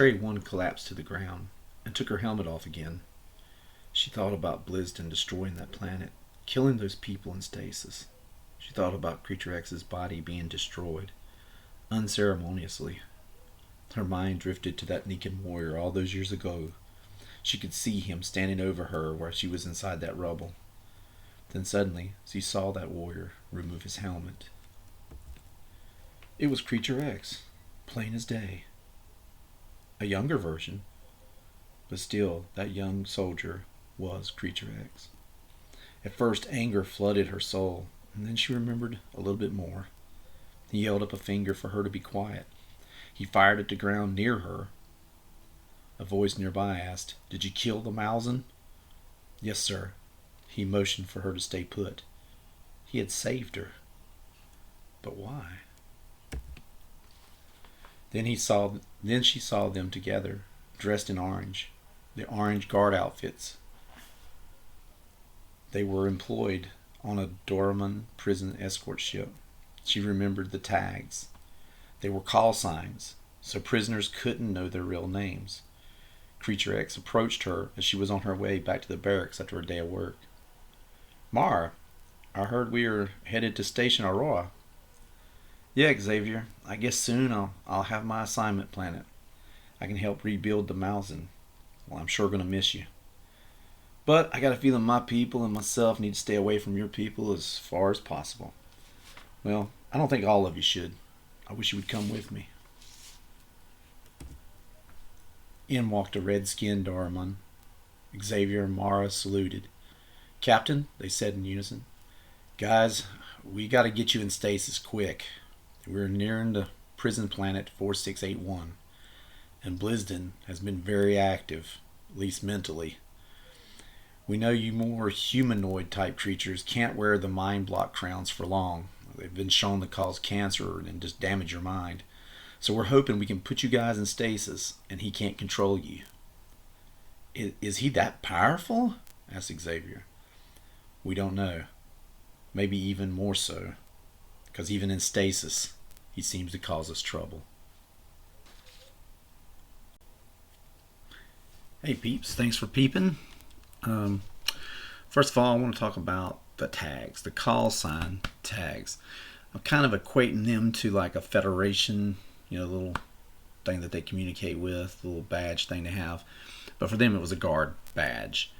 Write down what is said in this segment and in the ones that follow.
Cherry 1 collapsed to the ground and took her helmet off again. She thought about Blizton destroying that planet, killing those people in stasis. She thought about CreatureX's body being destroyed, unceremoniously. Her mind drifted to that Nikan warrior all those years ago. She could see him standing over her where she was inside that rubble. Then suddenly, she saw that warrior remove his helmet. It was CreatureX, plain as day. A younger version, but still, that young soldier was CreatureX. At first, anger flooded her soul, and then she remembered a little bit more. He held up a finger for her to be quiet. He fired at the ground near her. A voice nearby asked, "Did you kill the Malzahn?" "Yes, sir." He motioned for her to stay put. He had saved her. But why? Then she saw them together, dressed in orange, the orange guard outfits. They were employed on a Doraemon prison escort ship. She remembered the tags. They were call signs, so prisoners couldn't know their real names. CreatureX approached her as she was on her way back to the barracks after a day of work. "Mara, I heard we are headed to Station Aurora." "Yeah, Xavier. I guess soon I'll have my assignment planet. I can help rebuild the Malzahn. Well, I'm sure going to miss you. But I got a feeling my people and myself need to stay away from your people as far as possible. Well, I don't think all of you should. I wish you would come with me." In walked a red-skinned Doraemon. Xavier and Mara saluted. "Captain," they said in unison. "Guys, we got to get you in stasis quick. We're nearing the prison planet 4681, and Blizton has been very active, at least mentally. We know you more humanoid-type creatures can't wear the mind block crowns for long. They've been shown to cause cancer and just damage your mind. So we're hoping we can put you guys in stasis, and he can't control you." Is he that powerful?" asked Xavier. "We don't know. Maybe even more so. Because even in stasis, he seems to cause us trouble." Hey peeps, thanks for peeping. First of all, I want to talk about the tags, the call sign tags. I'm kind of equating them to like a Federation, little thing that they communicate with, the little badge thing they have. But for them, it was a guard badge.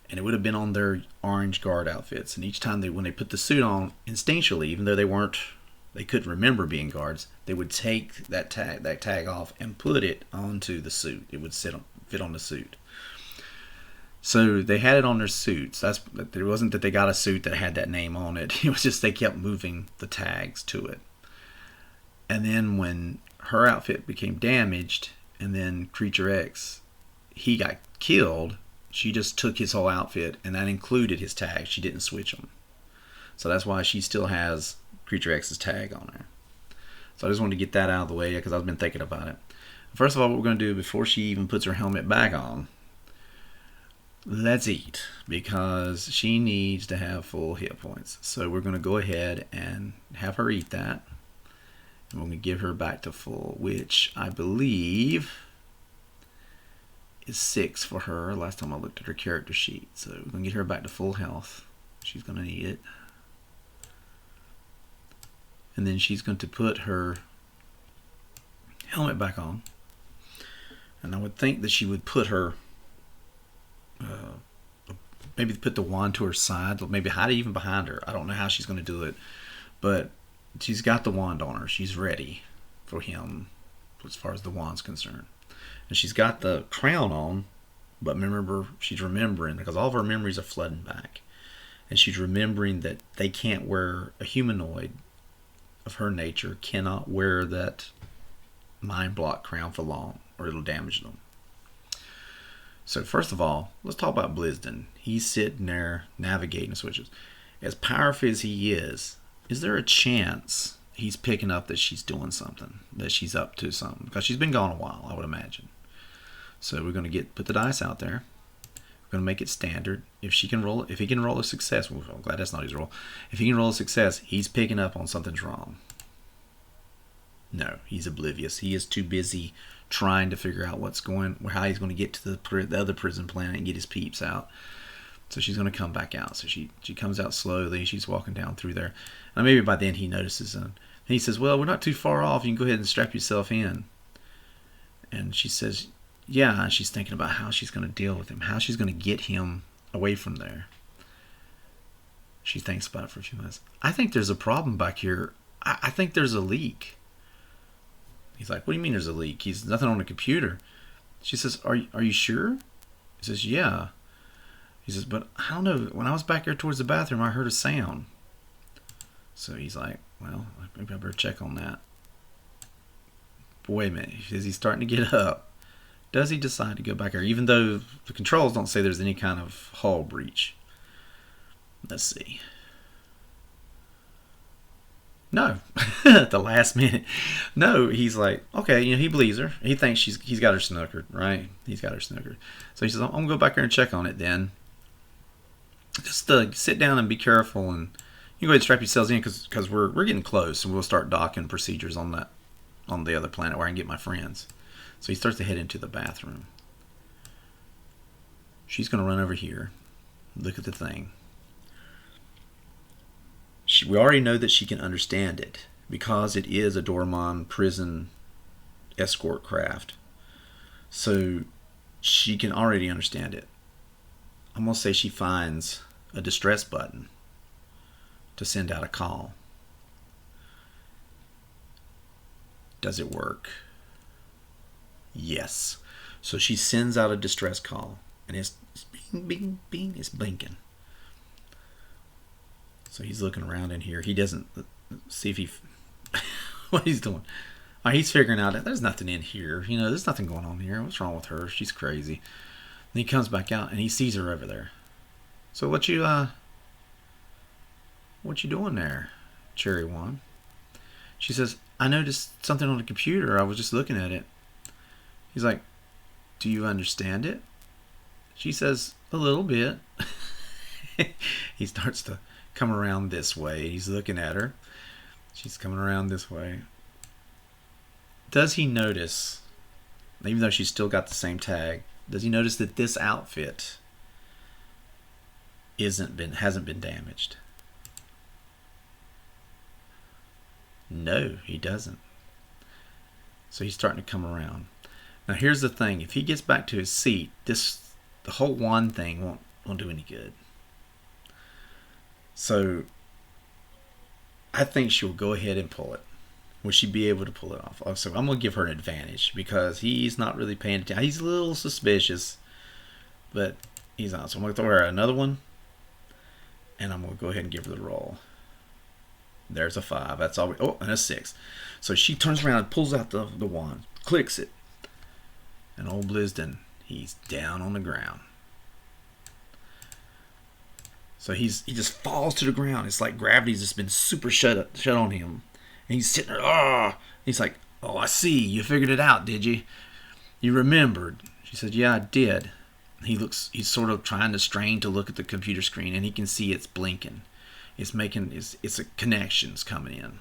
And it would have been on their orange guard outfits. And each time when they put the suit on, instinctually, even though they couldn't remember being guards, they would take that tag off and put it onto the suit. It would fit on the suit. So they had it on their suits. It wasn't that they got a suit that had that name on it. It was just they kept moving the tags to it. And then when her outfit became damaged, and then CreatureX, he got killed, she just took his whole outfit, and that included his tag. She didn't switch them. So that's why she still has CreatureX's tag on her. So I just wanted to get that out of the way because I've been thinking about it. First of all, what we're going to do before she even puts her helmet back on, let's eat, because she needs to have full hit points. So we're going to go ahead and have her eat that. And we're going to give her back to full, which I believe is 6 for her. Last time I looked at her character sheet. So we're going to get her back to full health. She's going to need it. And then she's going to put her helmet back on. And I would think that she would put her, maybe put the wand to her side, maybe hide it even behind her. I don't know how she's going to do it. But she's got the wand on her. She's ready for him as far as the wand's concerned. And she's got the crown on, but remember, she's remembering, because all of her memories are flooding back. And she's remembering that they can't wear, a humanoid of her nature cannot wear that mind block crown for long, or it'll damage them. So first of all, let's talk about Blizton. He's sitting there navigating the switches. As powerful as he is there a chance he's picking up that she's doing something, that she's up to something? Because she's been gone a while, I would imagine. So we're going to put the dice out there. We're going to make it standard. If he can roll a success, well, I'm glad that's not his roll. If he can roll a success, he's picking up on something's wrong. No, he's oblivious. He is too busy trying to figure out how he's going to get to the other prison planet and get his peeps out. So she's going to come back out. So she comes out slowly. She's walking down through there. And maybe by then he notices him. And he says, well, we're not too far off. You can go ahead and strap yourself in. And she says, yeah. And she's thinking about how she's going to deal with him, how she's going to get him away from there. She thinks about it for a few minutes. I think there's a problem back here. I think there's a leak. He's like, what do you mean there's a leak? He's nothing on the computer. She says, are you sure? He says, yeah. He says, but I don't know. When I was back there towards the bathroom, I heard a sound. So he's like, well, maybe I better check on that. But wait a minute. Is he starting to get up? Does he decide to go back there? Even though the controls don't say there's any kind of hull breach. Let's see. No. At the last minute. No, he's like, okay, he believes her. He thinks he's got her snookered, right? He's got her snookered. So he says, I'm going to go back there and check on it then. Just sit down and be careful, and you go ahead and strap yourselves in because we're getting close, and we'll start docking procedures on the other planet where I can get my friends. So he starts to head into the bathroom. She's going to run over here, look at the thing. We already know that she can understand it because it is a Dormon prison escort craft. So she can already understand it. I'm going to say she finds a distress button to send out a call. Does it work? Yes. So she sends out a distress call, and it's bing, bing, bing, it's blinking. So he's looking around in here. He doesn't see if he... what he's doing. He's figuring out that there's nothing in here. There's nothing going on here. What's wrong with her? She's crazy. And he comes back out, and he sees her over there. So what you doing there, Cherry One? She says, I noticed something on the computer. I was just looking at it. He's like, do you understand it? She says, a little bit. He starts to come around this way. He's looking at her. She's coming around this way. Does he notice, even though she's still got the same tag, does he notice that this outfit hasn't been damaged? No, he doesn't. So he's starting to come around. Now here's the thing. If he gets back to his seat, the whole wand thing won't do any good. So I think she'll go ahead and pull it. Will she be able to pull it off? So I'm going to give her an advantage because he's not really paying attention. He's a little suspicious, but he's not. So I'm going to throw her another one, and I'm going to go ahead and give her the roll. There's a 5. That's all. And a 6. So she turns around and pulls out the wand, clicks it, and old Blizton, he's down on the ground. So he just falls to the ground. It's like gravity's just been super shut on him. And he's sitting there, He's like, oh, I see. You figured it out, did you? You remembered. She said, yeah, I did. He's sort of trying to strain to look at the computer screen, and he can see it's blinking. It's a connections coming in.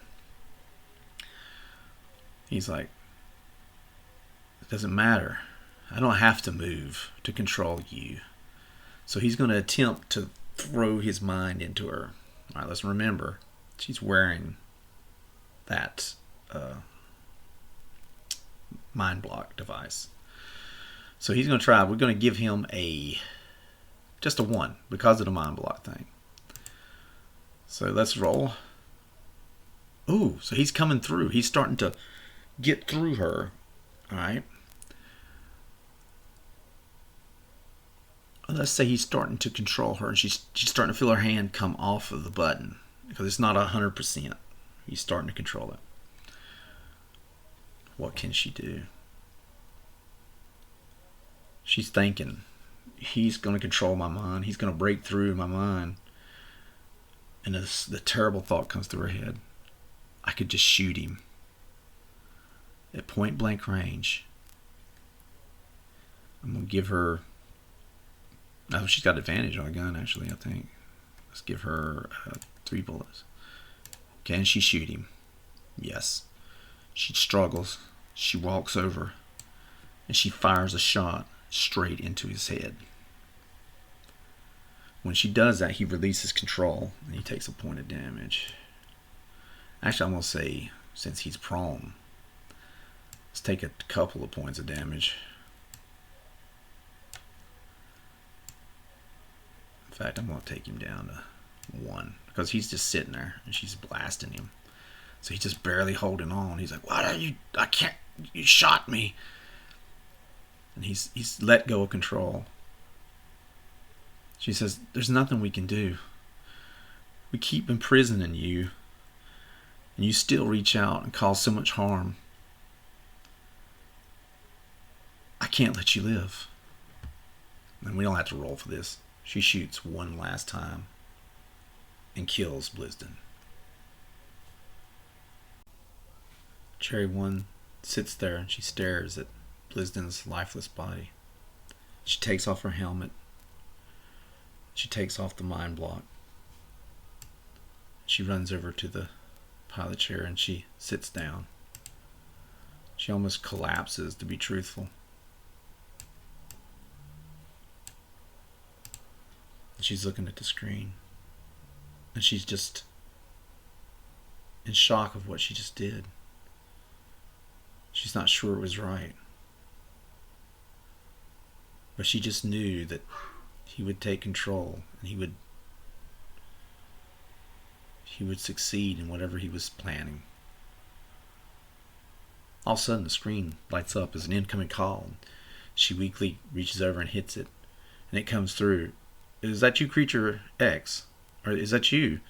He's like, it doesn't matter. I don't have to move to control you. So he's going to attempt to throw his mind into her. All right, let's remember, she's wearing that mind block device. So he's going to try. We're going to give him just a 1 because of the mind block thing. So let's roll. Ooh, so he's coming through. He's starting to get through her. All right. Let's say he's starting to control her, and she's starting to feel her hand come off of the button because it's not 100%. He's starting to control it. What can she do? She's thinking, he's going to control my mind. He's going to break through my mind. And the terrible thought comes through her head. I could just shoot him at point blank range. I'm going to give her... Oh, she's got advantage on a gun, actually, I think. Let's give her 3 bullets. Can she shoot him? Yes. She struggles. She walks over and she fires a shot straight into his head. When she does that, he releases control and he takes a point of damage. Actually, I'm going to say, since he's prone, let's take a couple of points of damage. In fact, I'm going to take him down to 1 because he's just sitting there and she's blasting him. So he's just barely holding on. He's like, "What are you? I can't. You shot me." And he's let go of control. She says, "There's nothing we can do. We keep imprisoning you, and you still reach out and cause so much harm. I can't let you live." And we don't have to roll for this. She shoots one last time and kills Blizton. Cherry 1 sits there and she stares at Blizton's lifeless body. She takes off her helmet. She takes off the mind block. She runs over to the pilot chair and she sits down. She almost collapses, to be truthful. She's looking at the screen. And she's just in shock of what she just did. She's not sure it was right. But she just knew that he would take control and he would succeed in whatever he was planning. All of a sudden the screen lights up as an incoming call. She weakly reaches over and hits it, and it comes through. "Is that you, CreatureX? Or is that you?"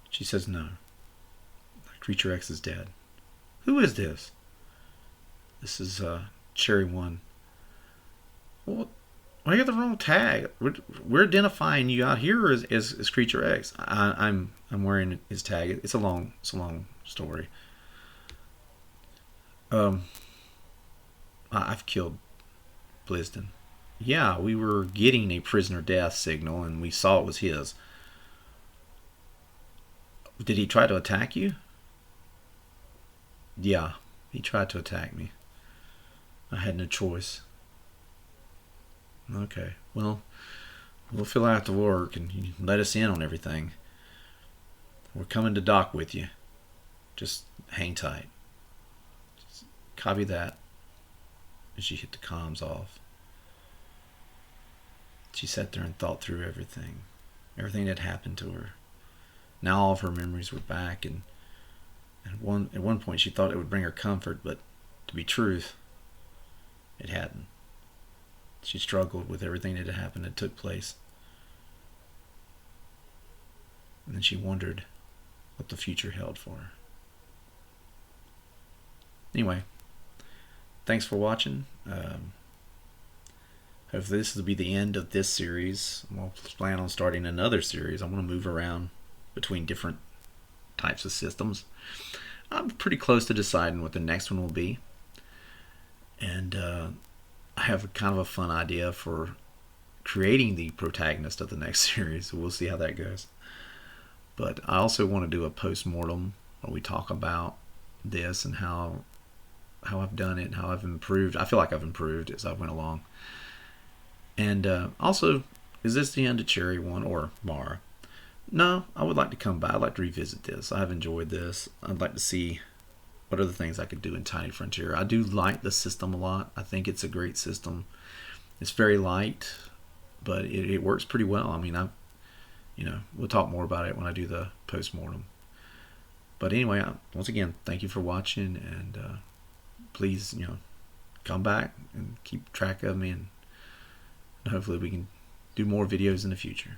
She says, "No. CreatureX is dead." "Who is this?" "This is Cherry 1. "Well, I got the wrong tag. We're identifying you out here as CreatureX. I'm wearing his tag. It's a long story. I've killed Blizton. Yeah, we were getting a prisoner death signal and we saw it was his. Did he try to attack you?" "Yeah, he tried to attack me. I had no choice." "Okay, well, we'll fill out the work and you let us in on everything. We're coming to dock with you. Just hang tight." Just copy that. And she hit the comms off. She sat there and thought through everything that happened to her. Now all of her memories were back, and at one point she thought it would bring her comfort, but to be truth, it hadn't. She struggled with everything that had happened that took place. And then she wondered what the future held for her. Anyway, thanks for watching. Hopefully this will be the end of this series. I'm going to plan on starting another series. I'm going to move around between different types of systems. I'm pretty close to deciding what the next one will be. And I have kind of a fun idea for creating the protagonist of the next series. We'll see how that goes. But I also want to do a post-mortem where we talk about this and how I've done it and how I've improved. I feel like I've improved as I went along. And also, is this the end of Cherry 1 or Mara? No, I would like to come back. I'd like to revisit this. I've enjoyed this. I'd like to see what other things I could do in Tiny Frontier. I do like the system a lot. I think it's a great system. It's very light, but it works pretty well. I mean, we'll talk more about it when I do the post-mortem. But anyway, once again, thank you for watching, and please, come back and keep track of me, and hopefully we can do more videos in the future.